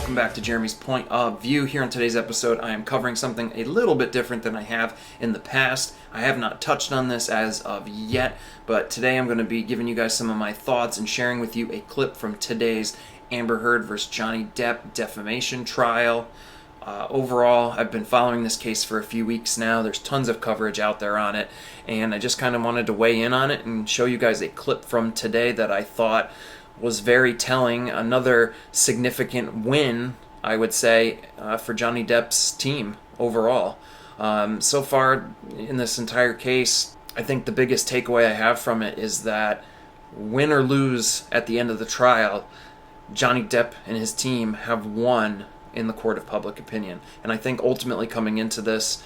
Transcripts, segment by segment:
welcome back to Jeremy's Point of View. Here in today's episode, I am covering something a little bit different than I have in the past. I have not touched on this as of yet, but today I'm going to be giving you guys some of my thoughts and sharing with you a clip from today's Amber Heard versus Johnny Depp defamation trial. Overall, I've been following this case for a few weeks now. There's tons of coverage out there on it, and I just kind of wanted to weigh in on it and show you guys a clip from today that I thought was very telling. Another significant win, I would say, for Johnny Depp's team overall. So far in this entire case, I think the biggest takeaway I have from it is that win or lose at the end of the trial, Johnny Depp and his team have won in the court of public opinion. And I think ultimately coming into this,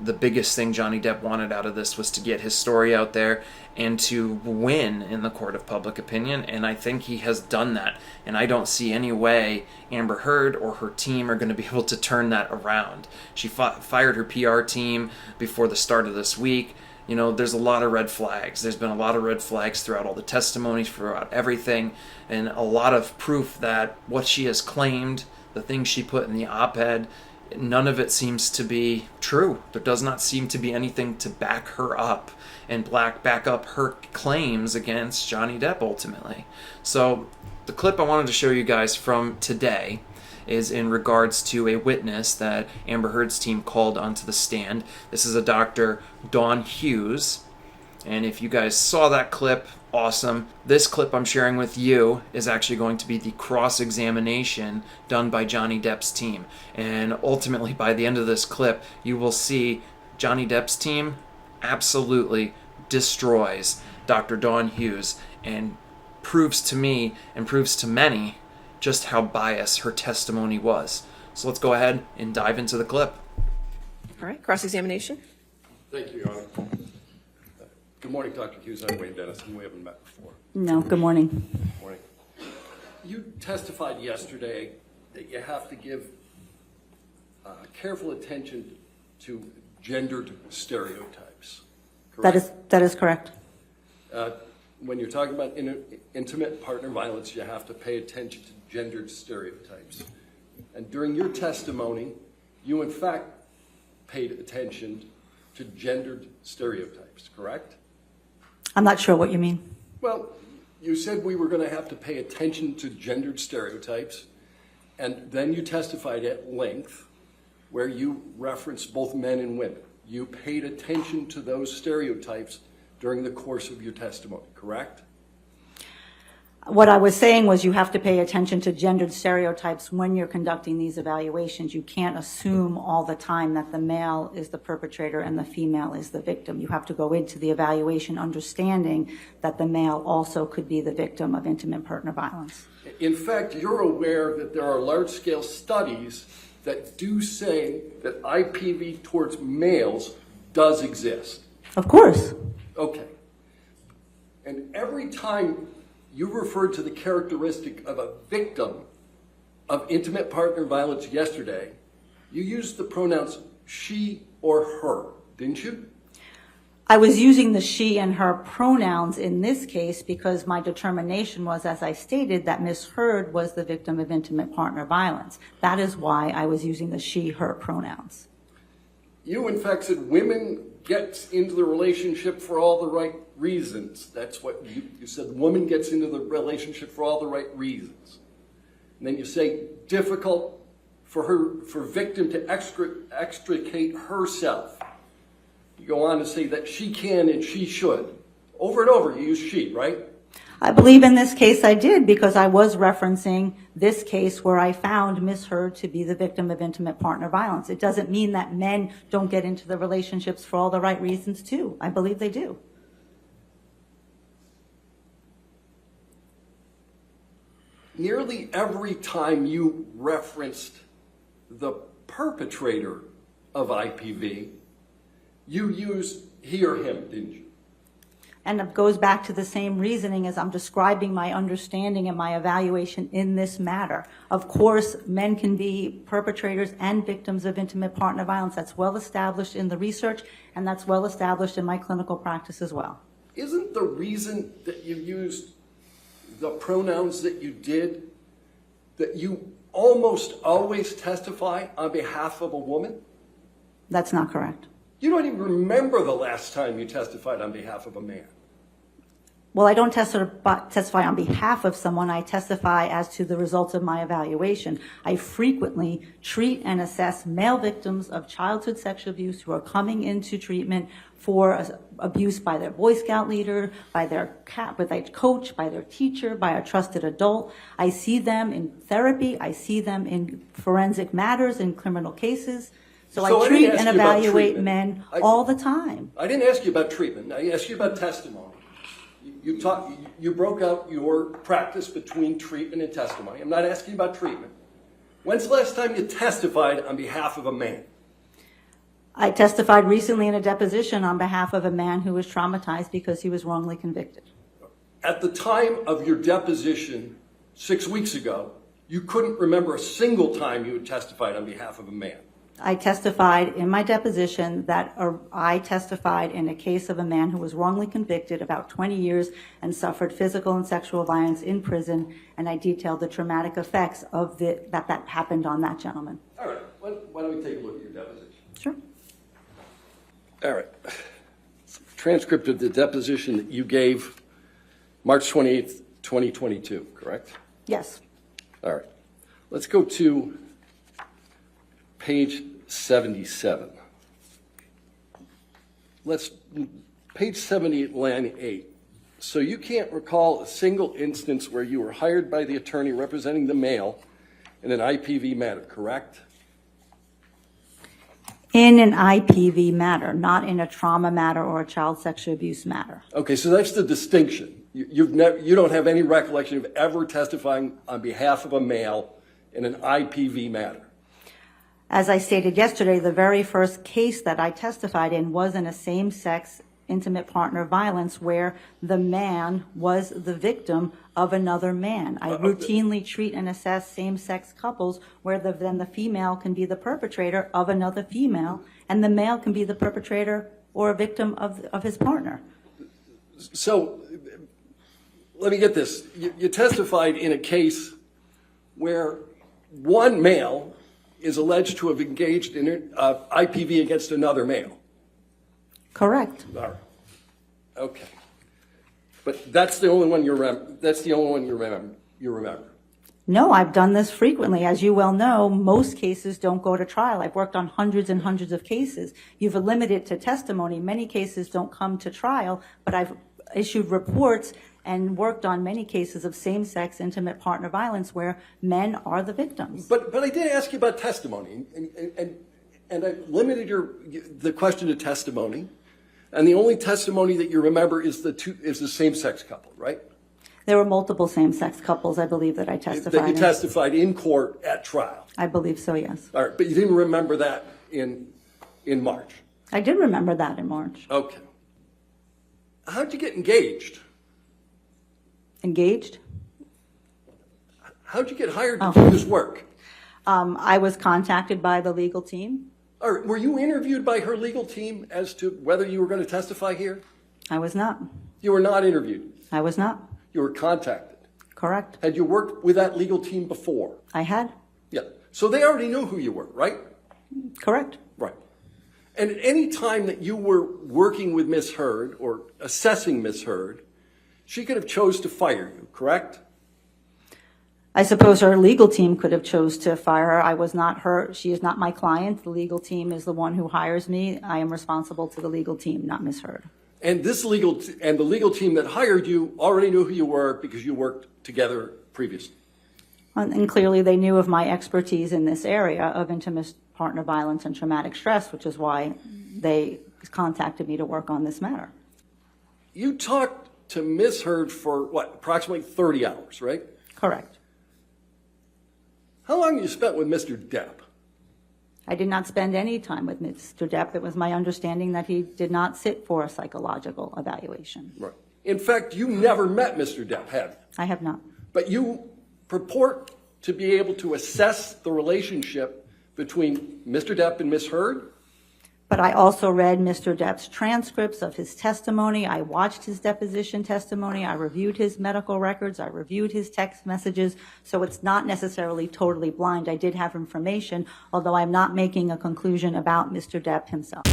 the biggest thing Johnny Depp wanted out of this was to get his story out there and to win in the court of public opinion, and I think he has done that. And I don't see any way Amber Heard or her team are going to be able to turn that around. She fired her PR team before the start of this week. You know, there's a lot of red flags. There's been a lot of red flags throughout all the testimonies, throughout everything, and a lot of proof that what she has claimed, the things she put in the op-ed, none of it seems to be true. There does not seem to be anything to back her up and back up her claims against Johnny Depp ultimately. So the clip I wanted to show you guys from today is in regards to a witness that Amber Heard's team called onto the stand. This is a Dr. Dawn Hughes. And if you guys saw that clip, awesome. This clip I'm sharing with you is actually going to be the cross-examination done by Johnny Depp's team. And ultimately, by the end of this clip, you will see Johnny Depp's team absolutely destroys Dr. Dawn Hughes and proves to me and proves to many just how biased her testimony was. So let's go ahead and dive into the clip. All right, cross-examination. Thank you, Your Honor. Good morning, Dr. Hughes. I'm Wayne Dennis, and we haven't met before. No, good morning. Good morning. You testified yesterday that you have to give careful attention to gendered stereotypes, correct? That is correct. When you're talking about intimate partner violence, you have to pay attention to gendered stereotypes. And during your testimony, you in fact paid attention to gendered stereotypes, correct? I'm not sure what you mean. Well, you said we were going to have to pay attention to gendered stereotypes, and then you testified at length where you referenced both men and women. You paid attention to those stereotypes during the course of your testimony, correct? What I was saying was you have to pay attention to gendered stereotypes when you're conducting these evaluations. You can't assume all the time that the male is the perpetrator and the female is the victim. You have to go into the evaluation understanding that the male also could be the victim of intimate partner violence. In fact, you're aware that there are large-scale studies that do say that IPV towards males does exist. Of course. Okay. And every time you referred to the characteristic of a victim of intimate partner violence yesterday, you used the pronouns she or her, didn't you? I was using the she and her pronouns in this case because my determination was, as I stated, that Ms. Heard was the victim of intimate partner violence. That is why I was using the she, her pronouns. You, in fact, said women gets into the relationship for all the right reasons. That's what you said. The woman gets into the relationship for all the right reasons. And then you say difficult for victim to extricate herself. You go on to say that she can and she should. Over and over you use she, right? I believe in this case I did because I was referencing this case where I found Ms. Heard to be the victim of intimate partner violence. It doesn't mean that men don't get into the relationships for all the right reasons too. I believe they do. Nearly every time you referenced the perpetrator of IPV, you used he or him, didn't you? And it goes back to the same reasoning as I'm describing my understanding and my evaluation in this matter. Of course, men can be perpetrators and victims of intimate partner violence. That's well established in the research, and that's well established in my clinical practice as well. Isn't the reason that you used the pronouns that you did that you almost always testify on behalf of a woman? That's not correct. You don't even remember the last time you testified on behalf of a man. Well, I don't testify on behalf of someone. I testify as to the results of my evaluation. I frequently treat and assess male victims of childhood sexual abuse who are coming into treatment for abuse by their Boy Scout leader, by their coach, by their teacher, by a trusted adult. I see them in therapy. I see them in forensic matters, in criminal cases. So I treat and evaluate men all the time. I didn't ask you about treatment. I asked you about testimony. You broke out your practice between treatment and testimony. I'm not asking about treatment. When's the last time you testified on behalf of a man? I testified recently in a deposition on behalf of a man who was traumatized because he was wrongly convicted. At the time of your deposition 6 weeks ago, you couldn't remember a single time you had testified on behalf of a man. I testified in my deposition that I testified in a case of a man who was wrongly convicted about 20 years and suffered physical and sexual violence in prison, and I detailed the traumatic effects of that happened on that gentleman. All right. Why don't we take a look at your deposition? Sure. All right. Transcript of the deposition that you gave March 28th, 2022, correct? Yes. All right. Let's go to page 77. Page 78, line 8. So you can't recall a single instance where you were hired by the attorney representing the male in an IPV matter, correct? In an IPV matter, not in a trauma matter or a child sexual abuse matter. Okay, so that's the distinction. You don't have any recollection of ever testifying on behalf of a male in an IPV matter. As I stated yesterday, the very first case that I testified in was in a same-sex intimate partner violence where the man was the victim of another man. I routinely treat and assess same-sex couples where then the female can be the perpetrator of another female and the male can be the perpetrator or a victim of his partner. So let me get this. You testified in a case where one male is alleged to have engaged in IPV against another male. Correct. All right. Okay. But that's the only one you remember. That's the only one you remember. No, I've done this frequently. As you well know, most cases don't go to trial. I've worked on hundreds and hundreds of cases. You've limited to testimony. Many cases don't come to trial, but I've issued reports and worked on many cases of same-sex intimate partner violence where men are the victims. But I did ask you about testimony, and I limited the question to testimony, and the only testimony that you remember is the same-sex couple, right? There were multiple same-sex couples, I believe, that I testified That you testified in court at trial. I believe so, yes. All right, but you didn't remember that in March. I did remember that in March. Okay. How'd you get engaged? Engaged? How'd you get hired to do this work? I was contacted by the legal team. All right, were you interviewed by her legal team as to whether you were going to testify here? I was not. You were not interviewed. I was not. You were contacted. Correct. Had you worked with that legal team before? I had. Yeah. So they already knew who you were, right? Correct. Right. And at any time that you were working with Ms. Hurd or assessing Ms. Hurd, she could have chose to fire you, correct? I suppose her legal team could have chose to fire her. I was not her. She is not my client. The legal team is the one who hires me. I am responsible to the legal team, not Ms. Hurd. And the legal team that hired you already knew who you were because you worked together previously. And clearly they knew of my expertise in this area of intimate partner violence and traumatic stress, which is why they contacted me to work on this matter. You talked to Ms. Hurd for, approximately 30 hours, right? Correct. How long have you spent with Mr. Depp? I did not spend any time with Mr. Depp. It was my understanding that he did not sit for a psychological evaluation. Right. In fact, you never met Mr. Depp, have you? I have not. But you purport to be able to assess the relationship between Mr. Depp and Ms. Hurd? But I also read Mr. Depp's transcripts of his testimony. I watched his deposition testimony. I reviewed his medical records. I reviewed his text messages. So it's not necessarily totally blind. I did have information, although I'm not making a conclusion about Mr. Depp himself.